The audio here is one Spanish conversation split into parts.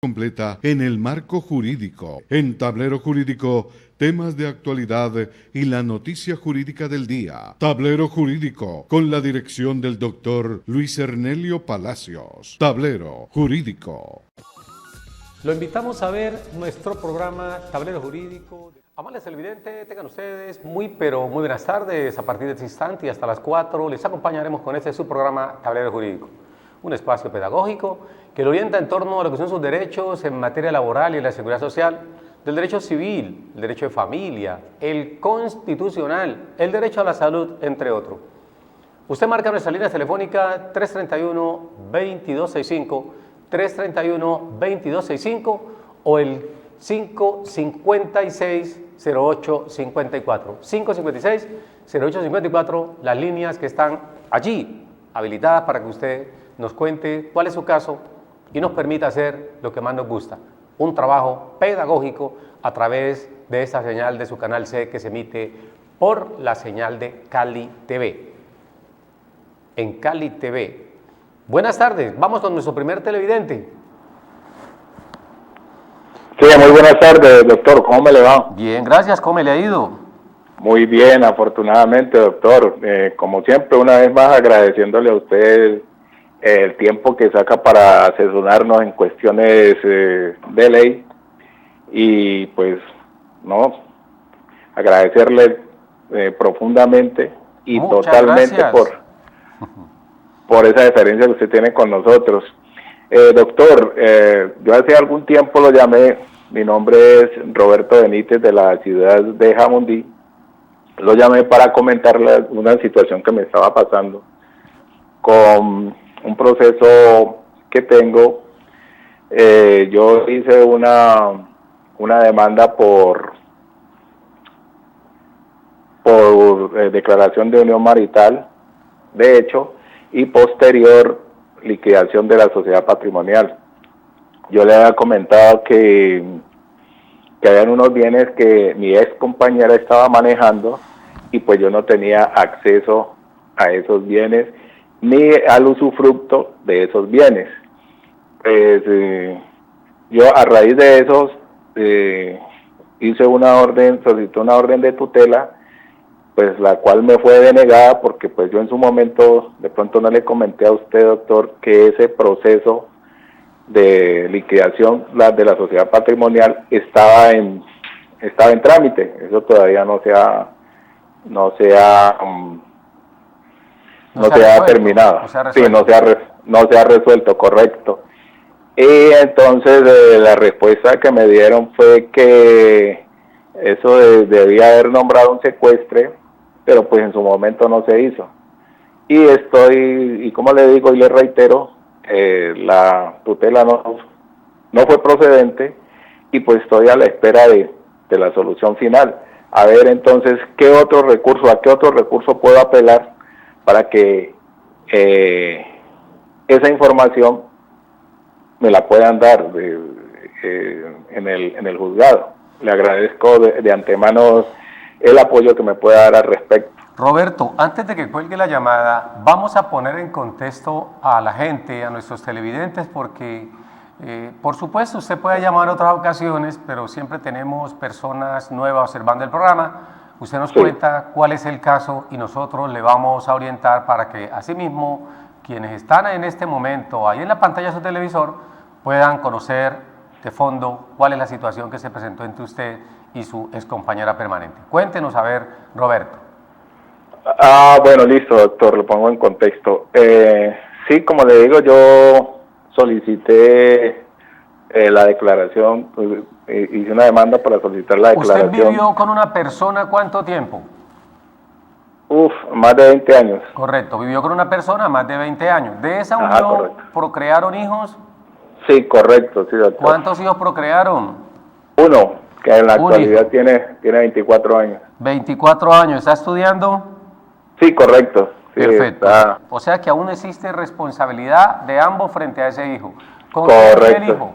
completa en el marco jurídico. En Tablero Jurídico, temas de actualidad y la noticia jurídica del día. Tablero Jurídico, con la dirección del doctor Luis Ernelio Palacios. Tablero Jurídico. Lo invitamos a ver nuestro programa Tablero Jurídico. Amables televidentes, tengan ustedes muy buenas tardes. A partir de este instante y hasta las 4 les acompañaremos con este su programa Tablero Jurídico, un espacio pedagógico que lo orienta en torno a lo que son sus derechos en materia laboral y en la seguridad social, del derecho civil, el derecho de familia, el constitucional, el derecho a la salud, entre otros. Usted marca nuestra línea telefónica 331-2265, 331-2265 o el 556-0854. 556-0854, las líneas que están allí habilitadas para que usted nos cuente cuál es su caso y nos permita hacer lo que más nos gusta, un trabajo pedagógico a través de esta señal de su canal C que se emite por la señal de Cali TV. En Cali TV. Buenas tardes, vamos con nuestro primer televidente. Sí, muy buenas tardes, doctor, ¿cómo me le va? Bien, gracias, ¿cómo le ha ido? Muy bien, afortunadamente, doctor. Como siempre, una vez más agradeciéndole a usted el tiempo que saca para asesorarnos en cuestiones de ley y pues, no, agradecerle profundamente y muchas totalmente gracias por esa deferencia que usted tiene con nosotros. Doctor, yo hace algún tiempo lo llamé, mi nombre es Roberto Benítez de la ciudad de Jamundí, lo llamé para comentarle una situación que me estaba pasando con un proceso que tengo. Yo hice una demanda por declaración de unión marital, de hecho, y posterior liquidación de la sociedad patrimonial. Yo le había comentado que habían unos bienes que mi ex compañera estaba manejando y pues yo no tenía acceso a esos bienes ni al usufructo de esos bienes. Pues yo a raíz de esos hice solicité una orden de tutela, pues la cual me fue denegada porque pues yo en su momento de pronto no le comenté a usted, doctor, que ese proceso de liquidación de la sociedad patrimonial estaba en trámite. Eso todavía no se ha terminado. Sí, no se ha resuelto, correcto. Y entonces la respuesta que me dieron fue que eso debía haber nombrado un secuestre, pero pues en su momento no se hizo. Y como le digo y le reitero, la tutela no fue procedente y pues estoy a la espera de la solución final. A ver entonces a qué otro recurso puedo apelar para que esa información me la puedan dar en el juzgado. Le agradezco de antemano el apoyo que me pueda dar al respecto. Roberto, antes de que cuelgue la llamada, vamos a poner en contexto a la gente, a nuestros televidentes, porque por supuesto usted puede llamar en otras ocasiones, pero siempre tenemos personas nuevas observando el programa. Usted nos cuenta cuál es el caso y nosotros le vamos a orientar para que asimismo quienes están en este momento ahí en la pantalla de su televisor puedan conocer de fondo cuál es la situación que se presentó entre usted y su excompañera permanente. Cuéntenos, a ver, Roberto. Bueno, listo, doctor, lo pongo en contexto. Sí, como le digo, yo solicité la declaración, hice una demanda para solicitar la declaración. ¿Usted vivió con una persona cuánto tiempo? Más de 20 años. Correcto, vivió con una persona más de 20 años. ¿De esa unión procrearon hijos? Sí, correcto, sí, doctor. ¿Cuántos hijos procrearon? Uno, que en la actualidad tiene 24 años. 24 años, ¿está estudiando? Sí, correcto. Sí, perfecto. O sea que aún existe responsabilidad de ambos frente a ese hijo. ¿Con correcto. quién vive el hijo?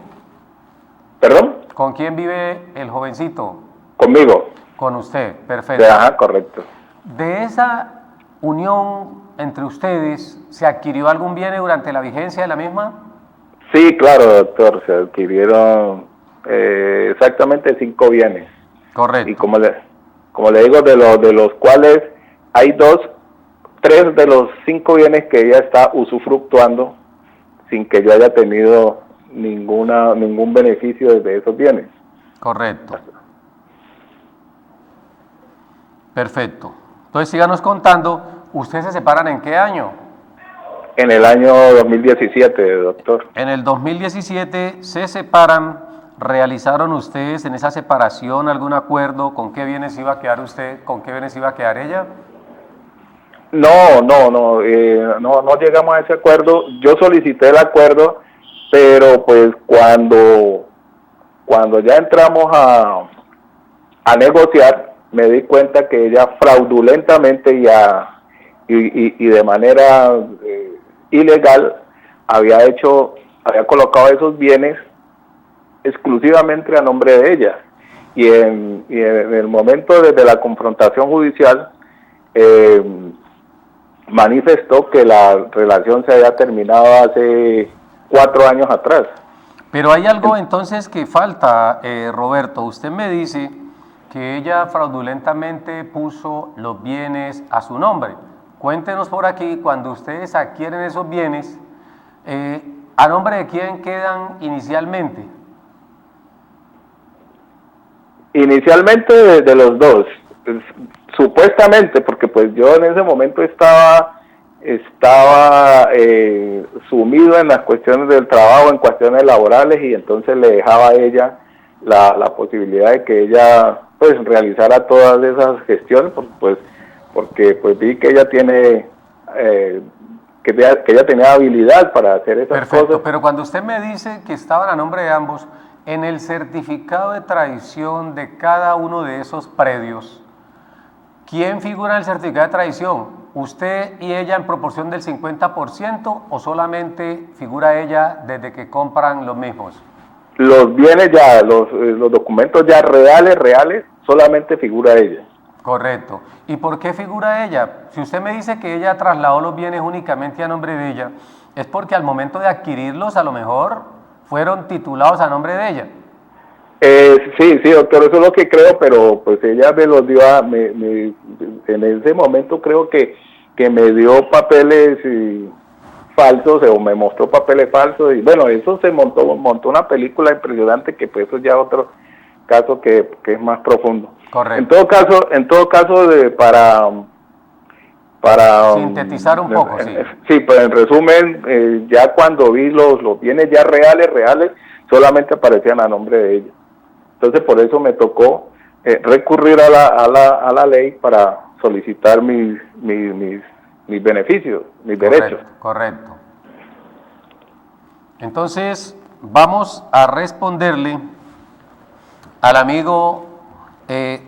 ¿Perdón? ¿Con quién vive el jovencito? Conmigo. Con usted, perfecto. Sí, ajá, correcto. De esa unión entre ustedes, ¿se adquirió algún bien durante la vigencia de la misma? Sí, claro, doctor, se adquirieron exactamente 5 bienes. Correcto. Y como le digo, de los cuales hay 3 de los 5 bienes que ella está usufructuando sin que yo haya tenido ningún beneficio de esos bienes. Correcto. Perfecto. Entonces síganos contando, ¿ustedes se separan en qué año? En el año 2017, doctor. En el 2017 se separan, ¿realizaron ustedes en esa separación algún acuerdo con qué bienes iba a quedar usted, con qué bienes iba a quedar ella? No llegamos a ese acuerdo. Yo solicité el acuerdo, pero pues cuando ya entramos a negociar, me di cuenta que ella fraudulentamente y de manera ilegal había colocado esos bienes exclusivamente a nombre de ella. Y en el momento de la confrontación judicial, manifestó que la relación se había terminado hace 4 años atrás. Pero hay algo entonces que falta, Roberto. Usted me dice que ella fraudulentamente puso los bienes a su nombre. Cuéntenos por aquí, cuando ustedes adquieren esos bienes, ¿a nombre de quién quedan inicialmente? Inicialmente de los dos, supuestamente, porque pues yo en ese momento estaba sumido en las cuestiones del trabajo, en cuestiones laborales, y entonces le dejaba a ella la posibilidad de que ella pues realizara todas esas gestiones, porque vi que ella tiene que ella tenía habilidad para hacer esas Perfecto, cosas. pero cuando usted me dice que estaban a nombre de ambos, en el certificado de tradición de cada uno de esos predios, ¿quién figura en el certificado de tradición? ¿Usted y ella en proporción del 50% o solamente figura ella desde que compran los mismos? Los bienes ya, los documentos ya reales, solamente figura ella. Correcto. ¿Y por qué figura ella? Si usted me dice que ella trasladó los bienes únicamente a nombre de ella, es porque al momento de adquirirlos a lo mejor fueron titulados a nombre de ella. Sí, doctor, eso es lo que creo, pero pues ella me los dio en ese momento creo que me dio papeles falsos, o me mostró papeles falsos, y bueno, eso se montó una película impresionante, que pues eso ya otro caso que es más profundo. Correcto. En todo caso para sintetizar un poco, sí. Sí, pues en resumen, ya cuando vi los bienes ya reales, solamente aparecían a nombre de ella. Entonces por eso me tocó recurrir a la ley para solicitar mis beneficios, mis derechos. Correcto. Entonces vamos a responderle al amigo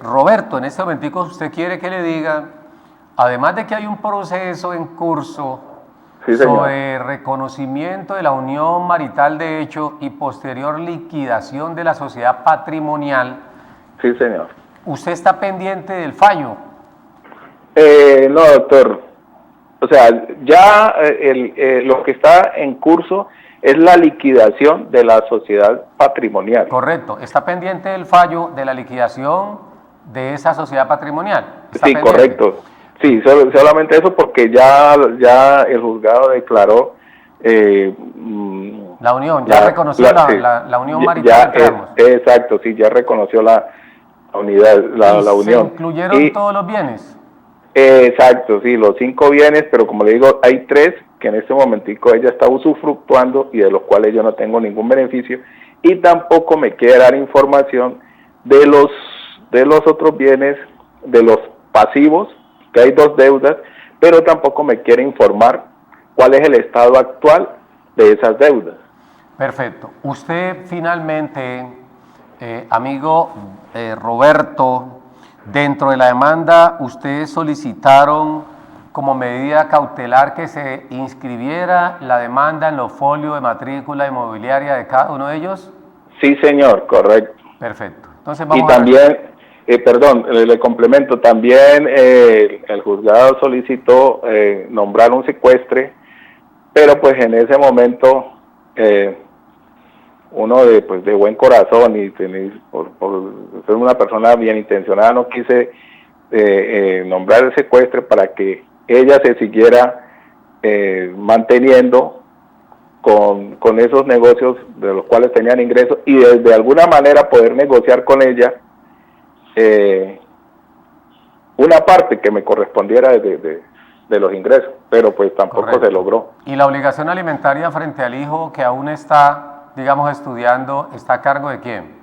Roberto. En este momentico, usted quiere que le diga, además de que hay un proceso en curso, sí, sobre reconocimiento de la unión marital de hecho y posterior liquidación de la sociedad patrimonial. Sí, señor. ¿Usted está pendiente del fallo? No, doctor. O sea, ya lo que está en curso es la liquidación de la sociedad patrimonial. Correcto. ¿Está pendiente del fallo de la liquidación de esa sociedad patrimonial? Sí, pendiente? Correcto. Sí, solamente eso, porque ya el juzgado declaró la unión, ya reconoció la unión marital. Exacto, sí, ya reconoció la unidad, la unión. ¿Se incluyeron todos los bienes? Exacto, sí, los 5 bienes, pero como le digo, hay 3 que en este momentico ella está usufructuando y de los cuales yo no tengo ningún beneficio, y tampoco me quiere dar información de los otros bienes, de los pasivos, que hay 2 deudas, pero tampoco me quiere informar cuál es el estado actual de esas deudas. Perfecto. Usted finalmente, amigo Roberto, dentro de la demanda, ustedes solicitaron como medida cautelar que se inscribiera la demanda en los folios de matrícula inmobiliaria de cada uno de ellos. Sí, señor, correcto. Perfecto. Entonces vamos y también, le complemento, también el juzgado solicitó nombrar un secuestre, pero pues en ese momento uno de buen corazón y por ser una persona bien intencionada, no quise nombrar el secuestro para que ella se siguiera manteniendo con esos negocios de los cuales tenían ingresos y de alguna manera poder negociar con ella una parte que me correspondiera de los ingresos, pero pues tampoco Correcto. se logró. ¿Y la obligación alimentaria frente al hijo que aún está, digamos, estudiando, está a cargo de quién?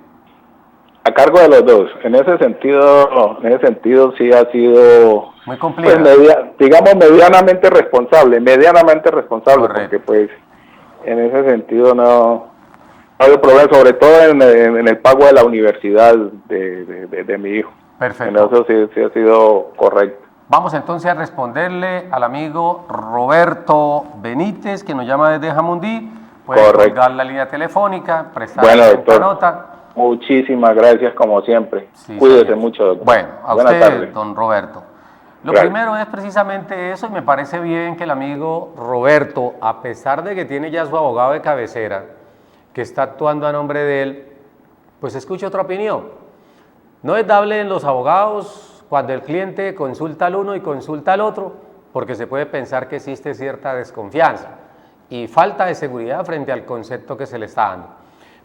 A cargo de los dos. En ese sentido sí ha sido Muy cumplida. pues, digamos medianamente responsable, Correcto. porque pues en ese sentido no ha habido problema, sobre todo en el pago de la universidad de mi hijo. Perfecto. En eso sí ha sido correcto. Vamos entonces a responderle al amigo Roberto Benítez, que nos llama desde Jamundí. Puede colgar la línea telefónica, prestar doctor, nota. Muchísimas gracias como siempre. Sí, Cuídese señor. mucho, doctor. Bueno, a Buenas usted, tardes. don Roberto. Lo Gracias. primero es precisamente eso, y me parece bien que el amigo Roberto, a pesar de que tiene ya su abogado de cabecera, que está actuando a nombre de él, pues escuche otra opinión. No es dable en los abogados cuando el cliente consulta al uno y consulta al otro, porque se puede pensar que existe cierta desconfianza y falta de seguridad frente al concepto que se le está dando.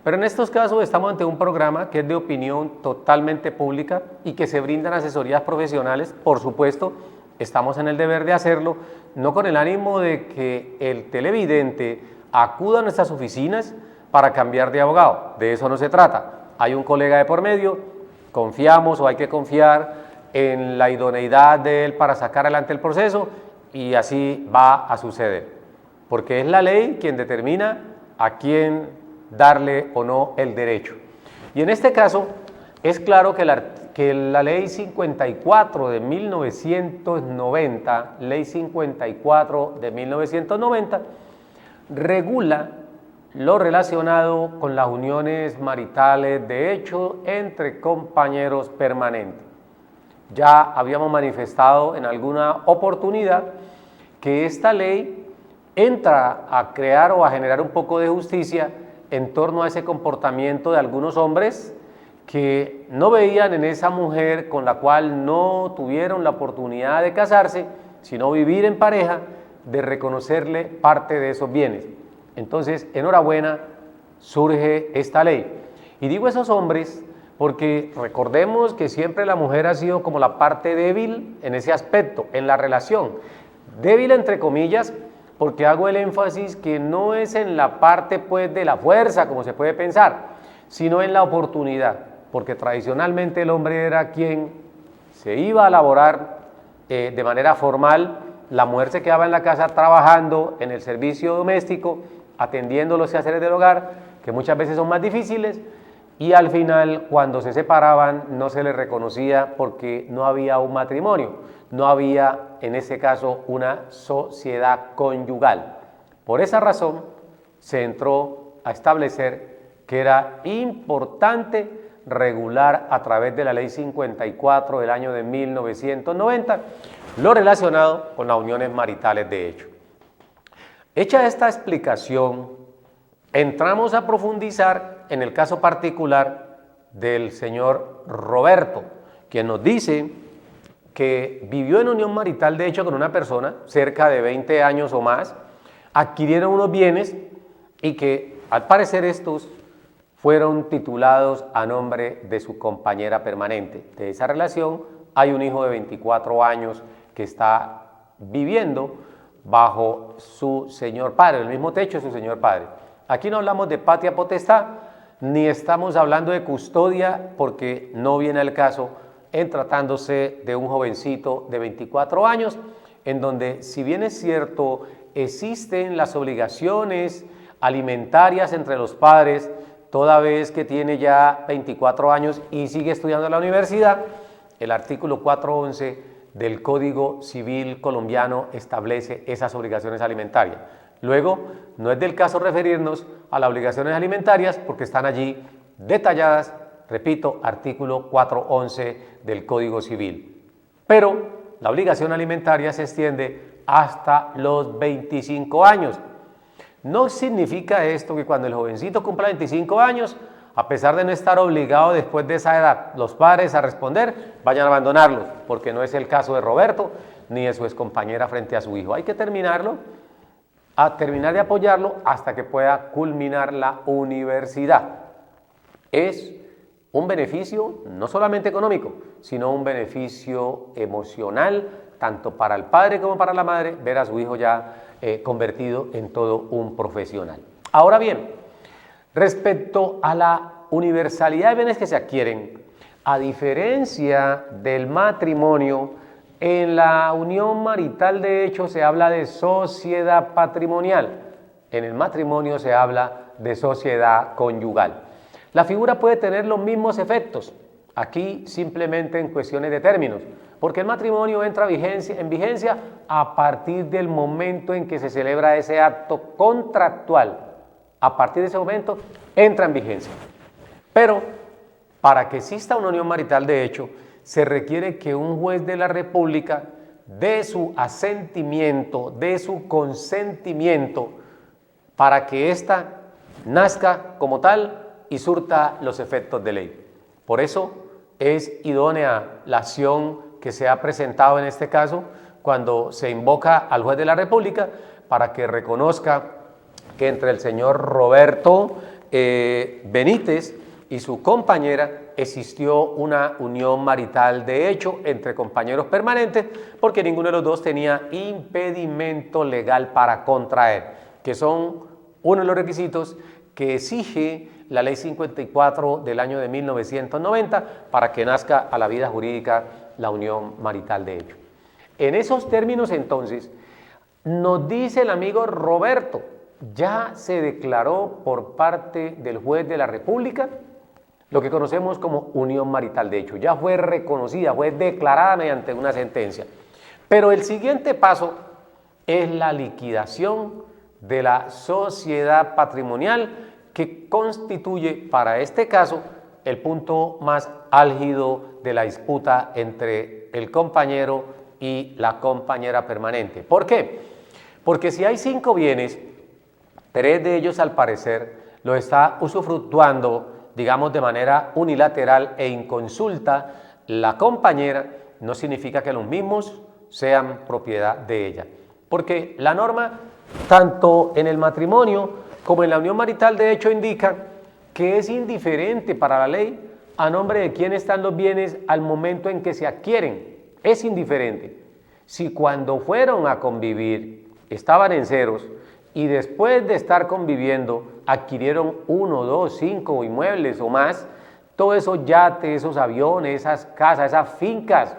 Pero en estos casos estamos ante un programa que es de opinión totalmente pública y que se brindan asesorías profesionales. Por supuesto, estamos en el deber de hacerlo, no con el ánimo de que el televidente acuda a nuestras oficinas para cambiar de abogado. De eso no se trata. Hay un colega de por medio, confiamos o hay que confiar en la idoneidad de él para sacar adelante el proceso y así va a suceder. Porque es la ley quien determina a quién darle o no el derecho. Y en este caso es claro que la ley 54 de 1990, ley 54 de 1990, regula lo relacionado con las uniones maritales de hecho entre compañeros permanentes. Ya habíamos manifestado en alguna oportunidad que esta ley entra a crear o a generar un poco de justicia en torno a ese comportamiento de algunos hombres que no veían en esa mujer con la cual no tuvieron la oportunidad de casarse, sino vivir en pareja, de reconocerle parte de esos bienes. Entonces, enhorabuena, surge esta ley. Y digo esos hombres porque recordemos que siempre la mujer ha sido como la parte débil en ese aspecto, en la relación. Débil entre comillas, porque hago el énfasis que no es en la parte pues de la fuerza, como se puede pensar, sino en la oportunidad, porque tradicionalmente el hombre era quien se iba a laborar de manera formal, la mujer se quedaba en la casa trabajando en el servicio doméstico, atendiendo los quehaceres del hogar, que muchas veces son más difíciles, y al final cuando se separaban no se les reconocía porque no había un matrimonio. No había, en ese caso, una sociedad conyugal. Por esa razón, se entró a establecer que era importante regular a través de la Ley 54 del año de 1990 lo relacionado con las uniones maritales de hecho. Hecha esta explicación, entramos a profundizar en el caso particular del señor Roberto, quien nos dice que vivió en unión marital de hecho con una persona cerca de 20 años o más, adquirieron unos bienes y que al parecer estos fueron titulados a nombre de su compañera permanente. De esa relación hay un hijo de 24 años que está viviendo bajo su señor padre, el mismo techo de su señor padre. Aquí no hablamos de patria potestad, ni estamos hablando de custodia porque no viene al caso en tratándose de un jovencito de 24 años, en donde, si bien es cierto, existen las obligaciones alimentarias entre los padres, toda vez que tiene ya 24 años y sigue estudiando en la universidad, el artículo 411 del Código Civil colombiano establece esas obligaciones alimentarias. Luego, no es del caso referirnos a las obligaciones alimentarias porque están allí detalladas. Repito, artículo 411 del Código Civil. Pero la obligación alimentaria se extiende hasta los 25 años. No significa esto que cuando el jovencito cumpla 25 años, a pesar de no estar obligado después de esa edad los padres a responder, vayan a abandonarlos, porque no es el caso de Roberto ni de su excompañera frente a su hijo. Hay que terminar de apoyarlo hasta que pueda culminar la universidad. Es un beneficio no solamente económico, sino un beneficio emocional, tanto para el padre como para la madre, ver a su hijo ya convertido en todo un profesional. Ahora bien, respecto a la universalidad de bienes que se adquieren, a diferencia del matrimonio, en la unión marital de hecho se habla de sociedad patrimonial, en el matrimonio se habla de sociedad conyugal. La figura puede tener los mismos efectos, aquí simplemente en cuestiones de términos, porque el matrimonio entra en vigencia a partir del momento en que se celebra ese acto contractual. A partir de ese momento entra en vigencia. Pero para que exista una unión marital de hecho, se requiere que un juez de la República dé su asentimiento, dé su consentimiento para que ésta nazca como tal y surta los efectos de ley. Por eso es idónea la acción que se ha presentado en este caso cuando se invoca al juez de la República para que reconozca que entre el señor Roberto Benítez y su compañera existió una unión marital de hecho entre compañeros permanentes porque ninguno de los dos tenía impedimento legal para contraer, que son uno de los requisitos que exige la Ley 54 del año de 1990 para que nazca a la vida jurídica la unión marital de hecho. En esos términos entonces, nos dice el amigo Roberto, ya se declaró por parte del juez de la República lo que conocemos como unión marital de hecho, ya fue reconocida, fue declarada mediante una sentencia. Pero el siguiente paso es la liquidación de la sociedad patrimonial que constituye para este caso el punto más álgido de la disputa entre el compañero y la compañera permanente. ¿Por qué? Porque si hay 5 bienes, 3 de ellos al parecer lo está usufructuando, digamos de manera unilateral e inconsulta la compañera, no significa que los mismos sean propiedad de ella. Porque la norma, tanto en el matrimonio como en la unión marital de hecho indica que es indiferente para la ley a nombre de quién están los bienes al momento en que se adquieren. Es indiferente. Si cuando fueron a convivir estaban en ceros y después de estar conviviendo adquirieron 1, 2, 5 inmuebles o más, todos esos yates, esos aviones, esas casas, esas fincas,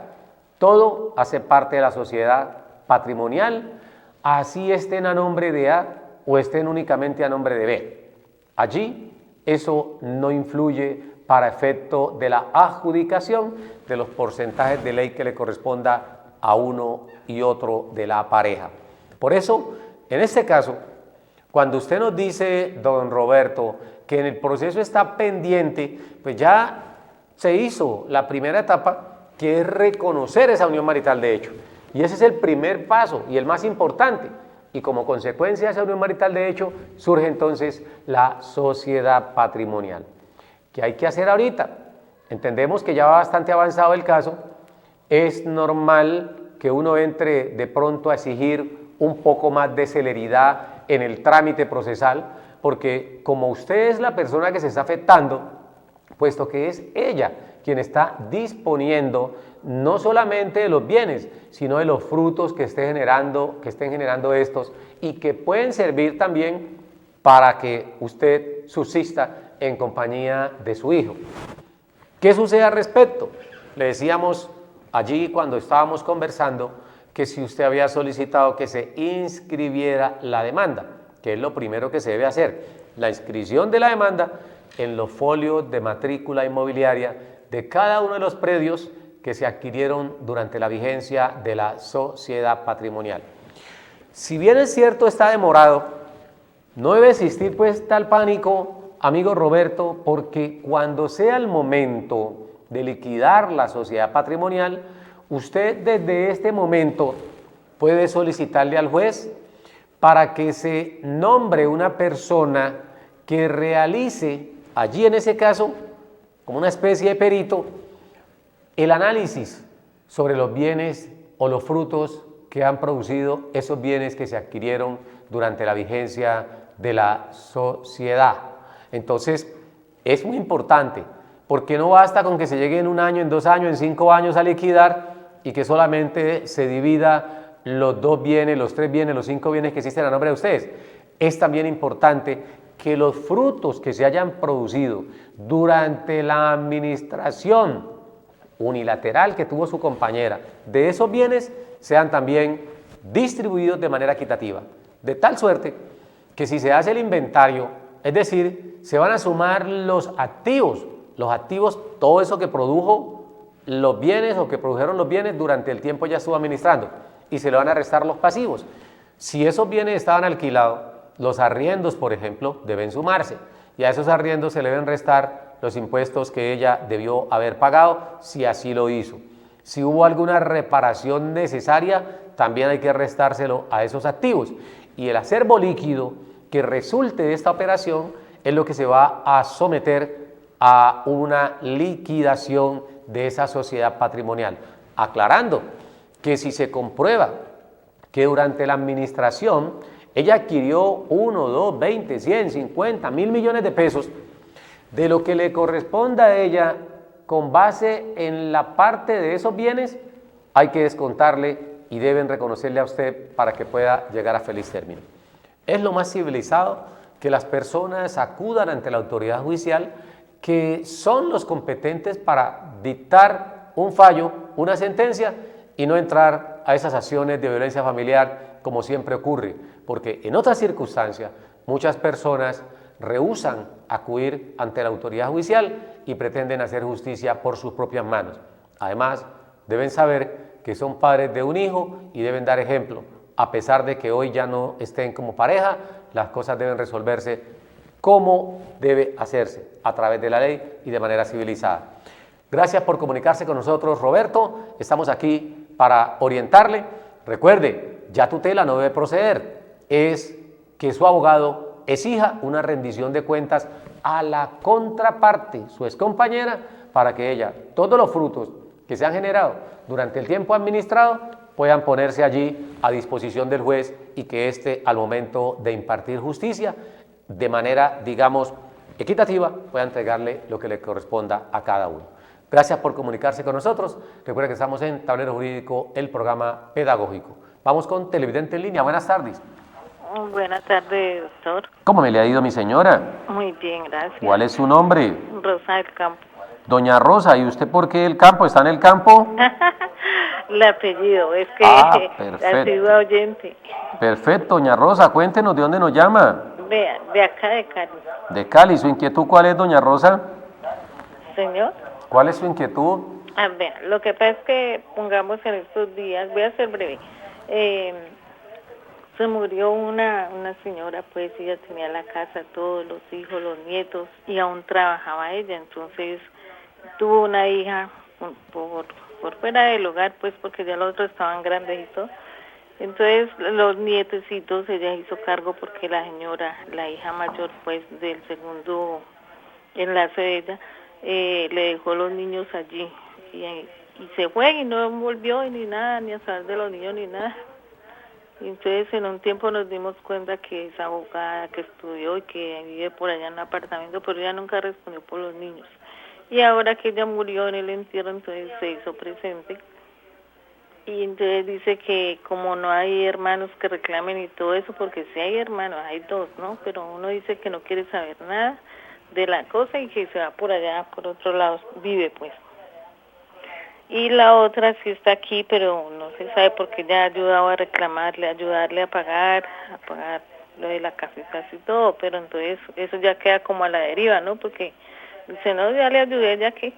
todo hace parte de la sociedad patrimonial, así estén a nombre de A o estén únicamente a nombre de B. Allí eso no influye para efecto de la adjudicación de los porcentajes de ley que le corresponda a uno y otro de la pareja. Por eso, en este caso, cuando usted nos dice, don Roberto, que en el proceso está pendiente, pues ya se hizo la primera etapa, que es reconocer esa unión marital de hecho. Y ese es el primer paso y el más importante. Y como consecuencia de esa unión marital de hecho, surge entonces la sociedad patrimonial. ¿Qué hay que hacer ahorita? Entendemos que ya va bastante avanzado el caso. Es normal que uno entre de pronto a exigir un poco más de celeridad en el trámite procesal, porque como usted es la persona que se está afectando, puesto que es ella quien está disponiendo no solamente de los bienes, sino de los frutos que estén generando estos y que pueden servir también para que usted subsista en compañía de su hijo. ¿Qué sucede al respecto? Le decíamos allí cuando estábamos conversando que si usted había solicitado que se inscribiera la demanda, que es lo primero que se debe hacer, la inscripción de la demanda en los folios de matrícula inmobiliaria de cada uno de los predios que se adquirieron durante la vigencia de la sociedad patrimonial. Si bien es cierto está demorado, no debe existir pues tal pánico, amigo Roberto, porque cuando sea el momento de liquidar la sociedad patrimonial, usted desde este momento puede solicitarle al juez para que se nombre una persona que realice allí en ese caso, como una especie de perito, el análisis sobre los bienes o los frutos que han producido esos bienes que se adquirieron durante la vigencia de la sociedad. Entonces, es muy importante, porque no basta con que se llegue en 1 año, en 2 años, en 5 años a liquidar y que solamente se divida los 2 bienes, los 3 bienes, los 5 bienes que existen a nombre de ustedes. Es también importante que los frutos que se hayan producido durante la administración unilateral que tuvo su compañera de esos bienes sean también distribuidos de manera equitativa, de tal suerte que si se hace el inventario, es decir, se van a sumar los activos, todo eso que produjo los bienes o que produjeron los bienes durante el tiempo ya estuvo administrando, y se le van a restar los pasivos. Si esos bienes estaban alquilados, los arriendos, por ejemplo, deben sumarse, y a esos arriendos se le deben restar los impuestos que ella debió haber pagado, si así lo hizo. Si hubo alguna reparación necesaria, también hay que restárselo a esos activos. Y el acervo líquido que resulte de esta operación es lo que se va a someter a una liquidación de esa sociedad patrimonial. Aclarando que si se comprueba que durante la administración ella adquirió 1, 2, 20, 100, 50, 1000 millones de pesos, de lo que le corresponda a ella con base en la parte de esos bienes, hay que descontarle y deben reconocerle a usted para que pueda llegar a feliz término. Es lo más civilizado que las personas acudan ante la autoridad judicial, que son los competentes para dictar un fallo, una sentencia, y no entrar a esas acciones de violencia familiar como siempre ocurre, porque en otras circunstancias muchas personas rehúsan acudir ante la autoridad judicial y pretenden hacer justicia por sus propias manos. Además, deben saber que son padres de un hijo y deben dar ejemplo. A pesar de que hoy ya no estén como pareja, las cosas deben resolverse como debe hacerse, a través de la ley y de manera civilizada. Gracias por comunicarse con nosotros, Roberto. Estamos aquí para orientarle. Recuerde, ya tutela no debe proceder. Es que su abogado exija una rendición de cuentas a la contraparte, su excompañera, para que ella, todos los frutos que se han generado durante el tiempo administrado, puedan ponerse allí a disposición del juez y que éste, al momento de impartir justicia, de manera, digamos, equitativa, pueda entregarle lo que le corresponda a cada uno. Gracias por comunicarse con nosotros. Recuerda que estamos en Tablero Jurídico, el programa pedagógico. Vamos con Televidente en Línea. Buenas tardes. Buenas tardes, doctor. ¿Cómo me le ha ido, mi señora? Muy bien, gracias. ¿Cuál es su nombre? Rosa del Campo. Doña Rosa, ¿y usted por qué el campo? ¿Está en el campo? El apellido, es que perfecto. sido oyente. Perfecto, doña Rosa, cuéntenos de dónde nos llama. De acá de Cali. De Cali, ¿su inquietud cuál es, doña Rosa? Señor. ¿Cuál es su inquietud? Vea, lo que pasa es que, pongamos en estos días, voy a ser breve, se murió una señora, pues ella tenía la casa, todos los hijos, los nietos, y aún trabajaba ella, entonces tuvo una hija por fuera del hogar, pues porque ya los otros estaban grandes y todo. Entonces los nietecitos ella hizo cargo porque la señora, la hija mayor pues del segundo enlace de ella, le dejó los niños allí y se fue y no volvió ni nada, ni a saber de los niños ni nada. Y entonces en un tiempo nos dimos cuenta que es abogada, que estudió y que vive por allá en un apartamento, pero ella nunca respondió por los niños. Y ahora que ella murió en el entierro, entonces se hizo presente. Y entonces dice que como no hay hermanos que reclamen y todo eso, porque sí hay hermanos, hay 2, ¿no? Pero uno dice que no quiere saber nada de la cosa y que se va por allá, por otro lado, vive pues. Y la otra sí está aquí, pero no se sabe porque ella ha ayudado a reclamarle, a ayudarle a pagar lo de la casita y todo, pero entonces eso ya queda como a la deriva, ¿no? Porque dice, no, ya le ayudé, ya que...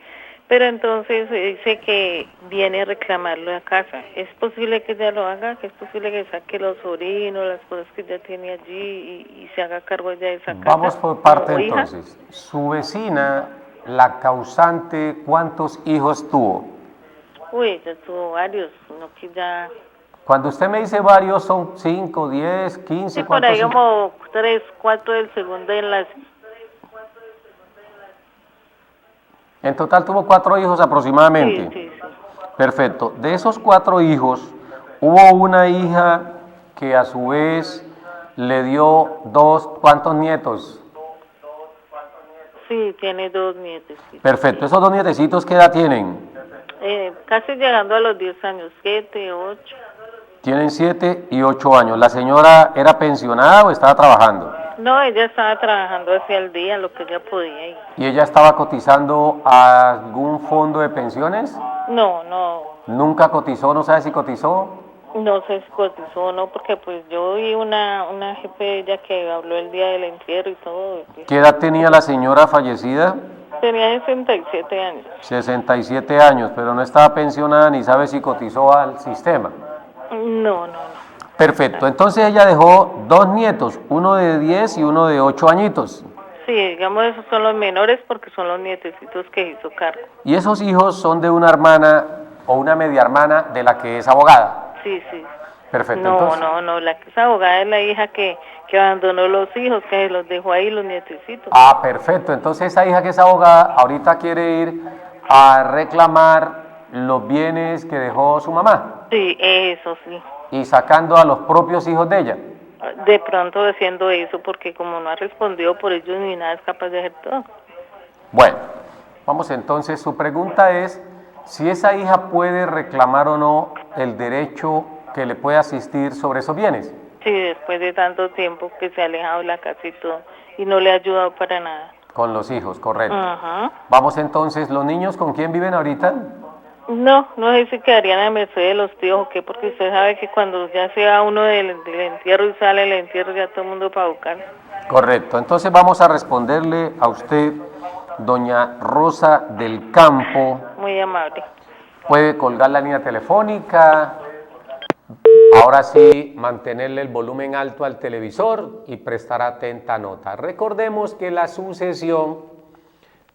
Pero entonces dice que viene a reclamarlo a casa. ¿Es posible que ella lo haga? ¿Que es posible que saque los sobrinos, las cosas que ella tiene allí y se haga cargo ella de esa casa? Vamos por parte entonces. Su vecina, la causante, ¿cuántos hijos tuvo? Uy, ella tuvo varios, no que ya Cuando usted me dice varios, ¿son 5, 10, 15? Sí, por ahí ¿Cuántos? como 3, 4 del segundo enlace. En total tuvo 4 hijos aproximadamente. Sí, sí, sí. Perfecto. De esos 4 hijos, hubo una hija que a su vez le dio 2, ¿cuántos nietos? Sí, tiene 2 nietos. Sí. Perfecto. ¿Esos 2 nietecitos qué edad tienen? Casi llegando a los 10 años, 7, 8. Tienen 7 y 8 años. ¿La señora era pensionada o estaba trabajando? No, ella estaba trabajando hacia el día, lo que ella podía. ¿Y ella estaba cotizando a algún fondo de pensiones? No, ¿Nunca cotizó? ¿No sabe si cotizó? no sé si cotizó o no, porque pues yo vi una jefe de ella que habló el día del entierro y todo. ¿Qué edad tenía la señora fallecida? Tenía 67 años. 67 años, pero no estaba pensionada ni sabe si cotizó al sistema. No. Perfecto, entonces ella dejó 2 nietos, uno de 10 y uno de 8 añitos. Sí, digamos esos son los menores porque son los nietecitos que hizo cargo. Y esos hijos son de una hermana o una media hermana de la que es abogada. Sí. Perfecto. No, Entonces, no, la que es abogada es la hija que abandonó los hijos, que los dejó ahí, los nietecitos. Ah, perfecto. Entonces esa hija que es abogada ahorita quiere ir a reclamar los bienes que dejó su mamá Sí, eso sí. y sacando a los propios hijos de ella. De pronto haciendo eso, porque como no ha respondido por ellos ni nada, es capaz de hacer todo. Bueno, vamos entonces, su pregunta es si esa hija puede reclamar o no el derecho que le puede asistir sobre esos bienes. Sí, después de tanto tiempo que se ha alejado de la casa y todo, y no le ha ayudado para nada. Con los hijos, correcto. Ajá. Vamos entonces, ¿los niños con quién viven ahorita? No sé si quedarían a merced de los tíos o qué, porque usted sabe que cuando ya se va uno del entierro y sale el entierro, ya todo el mundo para buscar. Correcto, entonces vamos a responderle a usted, doña Rosa del Campo. Muy amable. Puede colgar la línea telefónica. Ahora sí, mantenerle el volumen alto al televisor y prestar atenta nota. Recordemos que la sucesión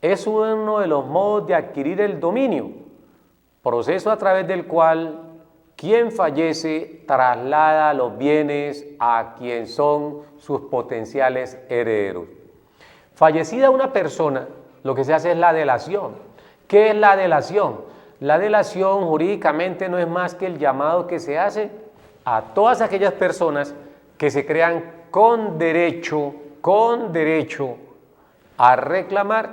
es uno de los modos de adquirir el dominio, proceso a través del cual quien fallece traslada los bienes a quien son sus potenciales herederos. Fallecida una persona, lo que se hace es la delación. ¿Qué es la delación? La delación jurídicamente no es más que el llamado que se hace a todas aquellas personas que se crean con derecho a reclamar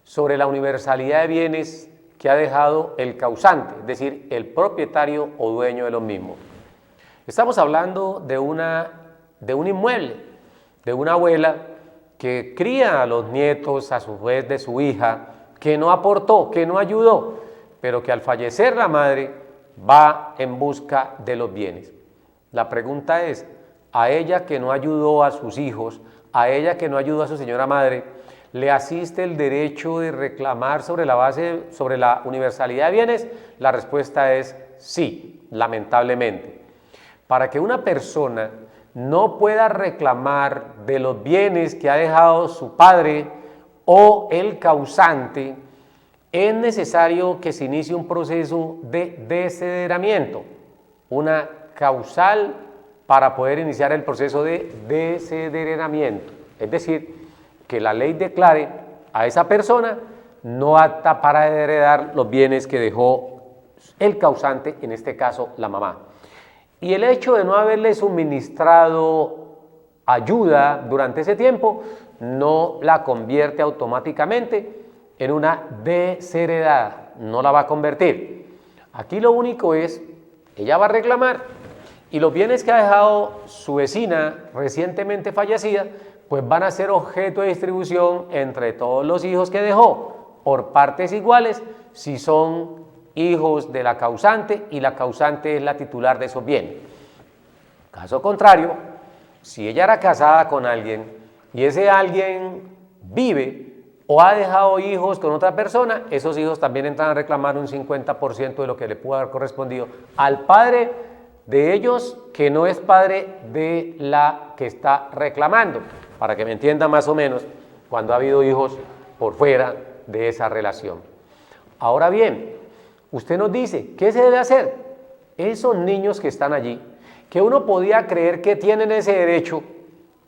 sobre la universalidad de bienes que ha dejado el causante, es decir, el propietario o dueño de los mismos. Estamos hablando de un inmueble, de una abuela que cría a los nietos a su vez de su hija, que no aportó, que no ayudó, pero que al fallecer la madre va en busca de los bienes. La pregunta es, a ella que no ayudó a sus hijos, a ella que no ayudó a su señora madre, ¿le asiste el derecho de reclamar sobre la universalidad de bienes? La respuesta es sí, lamentablemente. Para que una persona no pueda reclamar de los bienes que ha dejado su padre o el causante, es necesario que se inicie un proceso de desheredamiento, una causal para poder iniciar el proceso de desheredamiento. Es decir, que la ley declare a esa persona no apta para heredar los bienes que dejó el causante, en este caso la mamá. Y el hecho de no haberle suministrado ayuda durante ese tiempo no la convierte automáticamente en una desheredada, no la va a convertir. Aquí lo único es, ella va a reclamar y los bienes que ha dejado su vecina recientemente fallecida, pues van a ser objeto de distribución entre todos los hijos que dejó, por partes iguales, si son hijos de la causante y la causante es la titular de esos bienes. Caso contrario, si ella era casada con alguien y ese alguien vive o ha dejado hijos con otra persona, esos hijos también entran a reclamar un 50% de lo que le pudo haber correspondido al padre de ellos, que no es padre de la que está reclamando, para que me entienda más o menos cuando ha habido hijos por fuera de esa relación. Ahora bien, usted nos dice, ¿qué se debe hacer? esos niños que están allí, que uno podía creer que tienen ese derecho,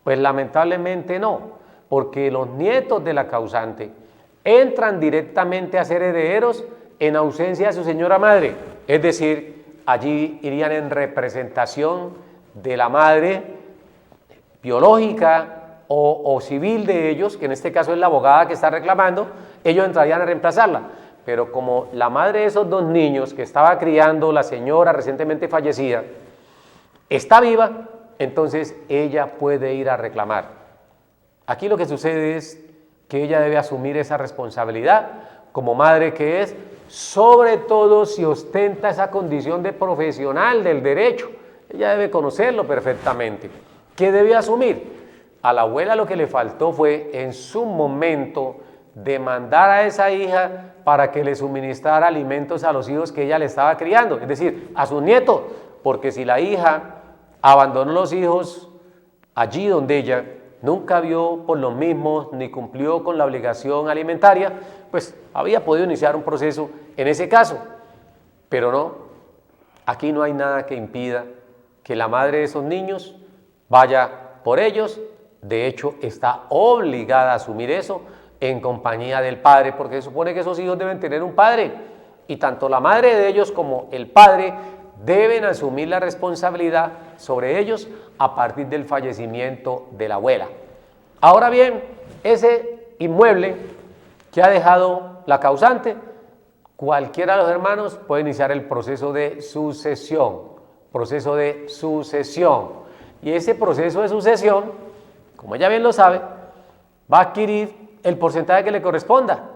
pues lamentablemente no, porque los nietos de la causante entran directamente a ser herederos en ausencia de su señora madre, es decir, allí irían en representación de la madre biológica o civil de ellos, que en este caso es la abogada que está reclamando, ellos entrarían a reemplazarla. Pero como la madre de esos dos niños que estaba criando la señora recientemente fallecida está viva, entonces ella puede ir a reclamar. Aquí lo que sucede es que ella debe asumir esa responsabilidad como madre que es, sobre todo si ostenta esa condición de profesional del derecho. Ella debe conocerlo perfectamente. ¿Qué debe asumir? A la abuela lo que le faltó fue en su momento demandar a esa hija para que le suministrara alimentos a los hijos que ella le estaba criando, es decir, a sus nietos, porque si la hija abandonó los hijos allí donde ella nunca vio por los mismos ni cumplió con la obligación alimentaria, pues había podido iniciar un proceso en ese caso, pero no, aquí no hay nada que impida que la madre de esos niños vaya por ellos, de hecho está obligada a asumir eso en compañía del padre, porque se supone que esos hijos deben tener un padre, y tanto la madre de ellos como el padre deben asumir la responsabilidad sobre ellos a partir del fallecimiento de la abuela. Ahora bien, ese inmueble que ha dejado la causante, cualquiera de los hermanos puede iniciar el proceso de sucesión, y ese proceso de sucesión, como ella bien lo sabe, va a adquirir el porcentaje que le corresponda,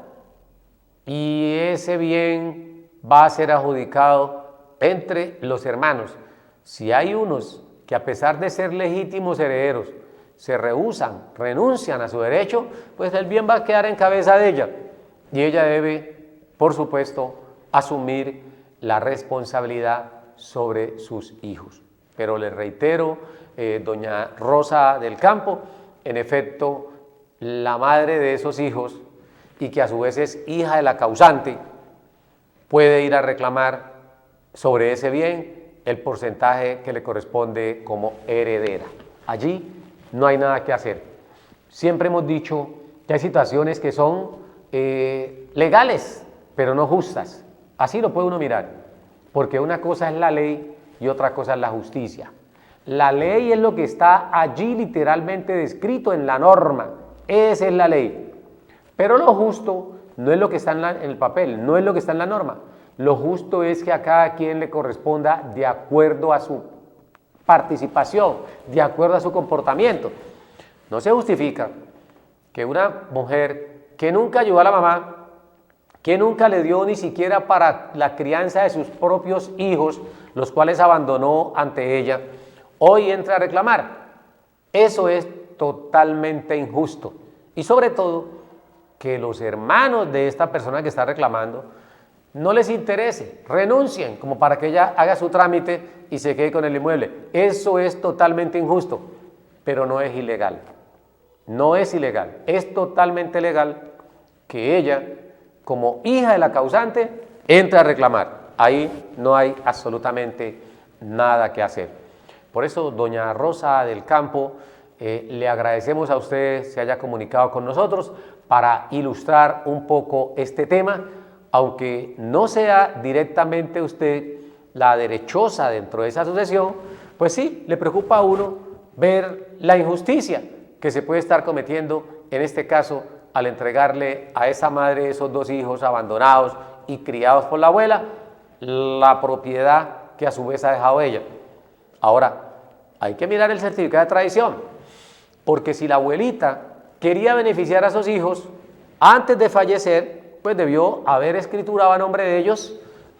y ese bien va a ser adjudicado entre los hermanos. Si hay unos que a pesar de ser legítimos herederos se rehúsan, renuncian a su derecho, pues el bien va a quedar en cabeza de ella, y ella debe, por supuesto, asumir la responsabilidad sobre sus hijos. Pero les reitero, doña Rosa del Campo, en efecto, la madre de esos hijos, y que a su vez es hija de la causante, puede ir a reclamar sobre ese bien el porcentaje que le corresponde como heredera. Allí no hay nada que hacer. Siempre hemos dicho que hay situaciones que son legales, pero no justas. Así lo puede uno mirar, porque una cosa es la ley y otra cosa es la justicia. La ley es lo que está allí literalmente descrito en la norma, esa es la ley. Pero lo justo no es lo que está en el papel, no es lo que está en la norma. Lo justo es que a cada quien le corresponda de acuerdo a su participación, de acuerdo a su comportamiento. No se justifica que una mujer que nunca ayudó a la mamá, que nunca le dio ni siquiera para la crianza de sus propios hijos, los cuales abandonó ante ella, hoy entra a reclamar. Eso es totalmente injusto. Y sobre todo, que los hermanos de esta persona que está reclamando no les interese, renuncien como para que ella haga su trámite y se quede con el inmueble. Eso es totalmente injusto, pero no es ilegal. No es ilegal, es totalmente legal que ella, como hija de la causante, entre a reclamar. Ahí no hay absolutamente nada que hacer. Por eso, doña Rosa del Campo, le agradecemos a usted se haya comunicado con nosotros para ilustrar un poco este tema, aunque no sea directamente usted la derechosa dentro de esa sucesión, pues sí, le preocupa a uno ver la injusticia que se puede estar cometiendo, en este caso, al entregarle a esa madre esos dos hijos abandonados y criados por la abuela, la propiedad que a su vez ha dejado ella. Ahora, hay que mirar el certificado de tradición, porque si la abuelita quería beneficiar a sus hijos antes de fallecer, pues debió haber escriturado a nombre de ellos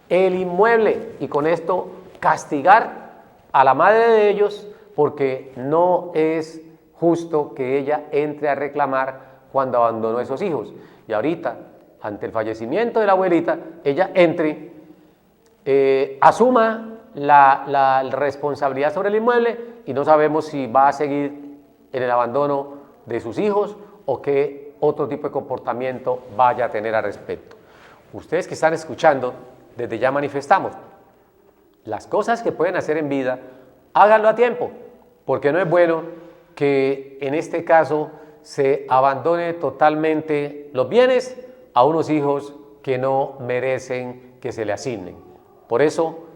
el inmueble y con esto castigar a la madre de ellos, porque no es justo que ella entre a reclamar cuando abandonó a esos hijos. Y ahorita, ante el fallecimiento de la abuelita, ella entre, asuma la responsabilidad sobre el inmueble y no sabemos si va a seguir en el abandono de sus hijos o qué otro tipo de comportamiento vaya a tener al respecto. Ustedes que están escuchando, desde ya manifestamos las cosas que pueden hacer en vida, háganlo a tiempo, porque no es bueno que en este caso se abandone totalmente los bienes a unos hijos que no merecen que se le asignen. Por eso,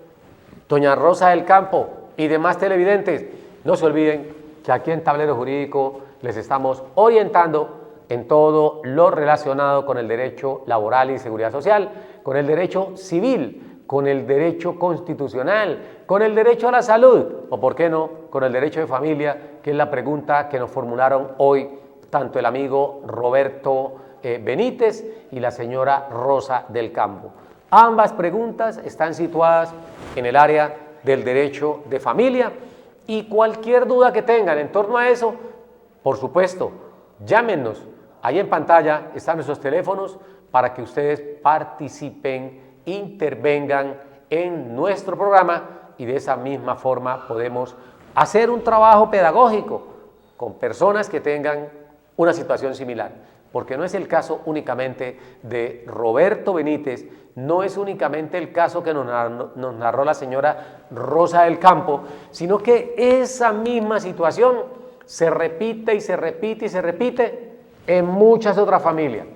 doña Rosa del Campo y demás televidentes, no se olviden que aquí en Tablero Jurídico les estamos orientando en todo lo relacionado con el derecho laboral y seguridad social, con el derecho civil, con el derecho constitucional, con el derecho a la salud, o por qué no, con el derecho de familia, que es la pregunta que nos formularon hoy tanto el amigo Roberto Benítez y la señora Rosa del Campo. Ambas preguntas están situadas en el área del derecho de familia y cualquier duda que tengan en torno a eso, por supuesto, llámenos. Ahí en pantalla están nuestros teléfonos para que ustedes participen, intervengan en nuestro programa y de esa misma forma podemos hacer un trabajo pedagógico con personas que tengan una situación similar, porque no es el caso únicamente de Roberto Benítez, no es únicamente el caso que nos narró la señora Rosa del Campo, sino que esa misma situación se repite y se repite y se repite en muchas otras familias.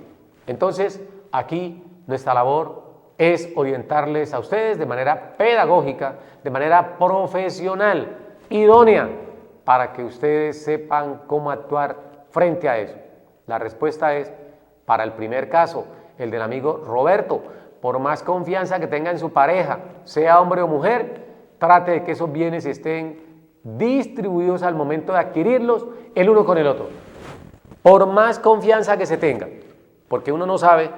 Entonces, aquí nuestra labor es orientarles a ustedes de manera pedagógica, de manera profesional, idónea, para que ustedes sepan cómo actuar frente a eso. La respuesta es, para el primer caso, el del amigo Roberto, por más confianza que tenga en su pareja, sea hombre o mujer, trate de que esos bienes estén distribuidos al momento de adquirirlos el uno con el otro. Por más confianza que se tenga, porque uno no sabe,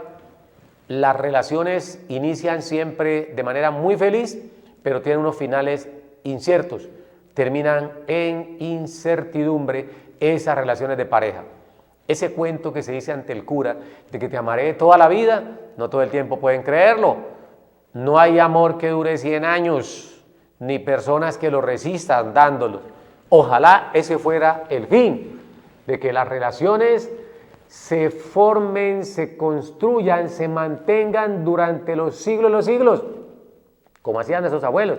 las relaciones inician siempre de manera muy feliz, pero tienen unos finales inciertos, terminan en incertidumbre esas relaciones de pareja. Ese cuento que se dice ante el cura de que te amaré toda la vida, no todo el tiempo pueden creerlo. No hay amor que dure 100 años, ni personas que lo resistan dándolo. Ojalá ese fuera el fin, de que las relaciones se formen, se construyan, se mantengan durante los siglos, como hacían nuestros abuelos,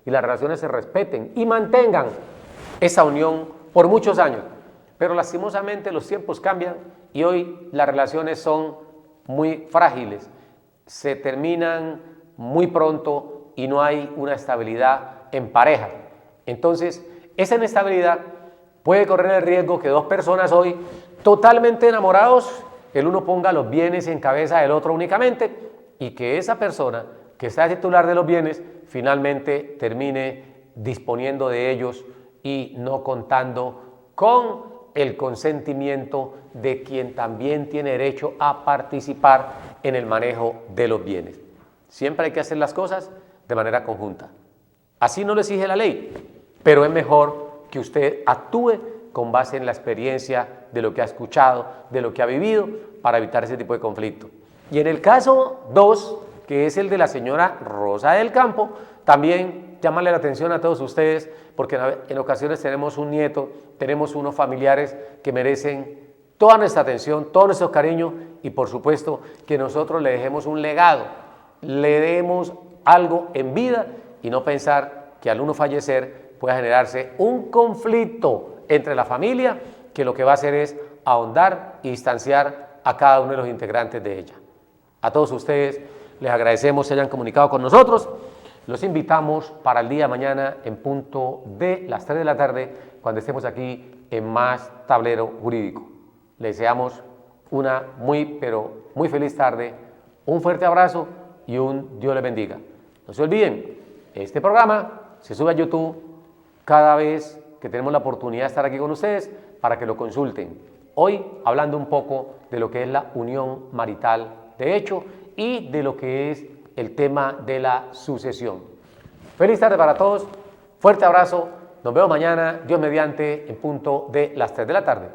y las relaciones se respeten y mantengan esa unión por muchos años. Pero lastimosamente los tiempos cambian y hoy las relaciones son muy frágiles, se terminan muy pronto y no hay una estabilidad en pareja. Entonces, esa inestabilidad puede correr el riesgo que dos personas hoy totalmente enamorados, el uno ponga los bienes en cabeza del otro únicamente y que esa persona que está titular de los bienes finalmente termine disponiendo de ellos y no contando con el consentimiento de quien también tiene derecho a participar en el manejo de los bienes. Siempre hay que hacer las cosas de manera conjunta. Así no lo exige la ley, pero es mejor que usted actúe con base en la experiencia de lo que ha escuchado, de lo que ha vivido, para evitar ese tipo de conflicto. Y en el caso 2, que es el de la señora Rosa del Campo, también llámale la atención a todos ustedes, porque en ocasiones tenemos un nieto, tenemos unos familiares que merecen toda nuestra atención, todo nuestro cariño y por supuesto que nosotros le dejemos un legado, le demos algo en vida y no pensar que al uno fallecer pueda generarse un conflicto entre la familia que lo que va a hacer es ahondar y distanciar a cada uno de los integrantes de ella. A todos ustedes les agradecemos que se hayan comunicado con nosotros. Los invitamos para el día de mañana en punto de las 3 de la tarde cuando estemos aquí en Más Tablero Jurídico. Les deseamos una muy feliz tarde, un fuerte abrazo y un Dios les bendiga. No se olviden, este programa se sube a YouTube cada vez que tenemos la oportunidad de estar aquí con ustedes para que lo consulten. Hoy hablando un poco de lo que es la unión marital de hecho y de lo que es el tema de la sucesión. Feliz tarde para todos, fuerte abrazo, nos vemos mañana, Dios mediante, en punto de las 3 de la tarde.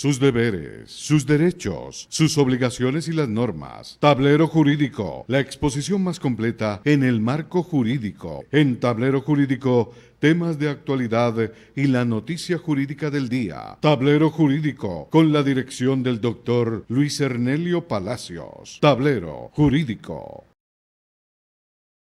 sus deberes, sus derechos, sus obligaciones y las normas. Tablero Jurídico, la exposición más completa en el marco jurídico. En Tablero Jurídico, temas de actualidad y la noticia jurídica del día. Tablero Jurídico, con la dirección del doctor Luis Ernelio Palacios. Tablero Jurídico.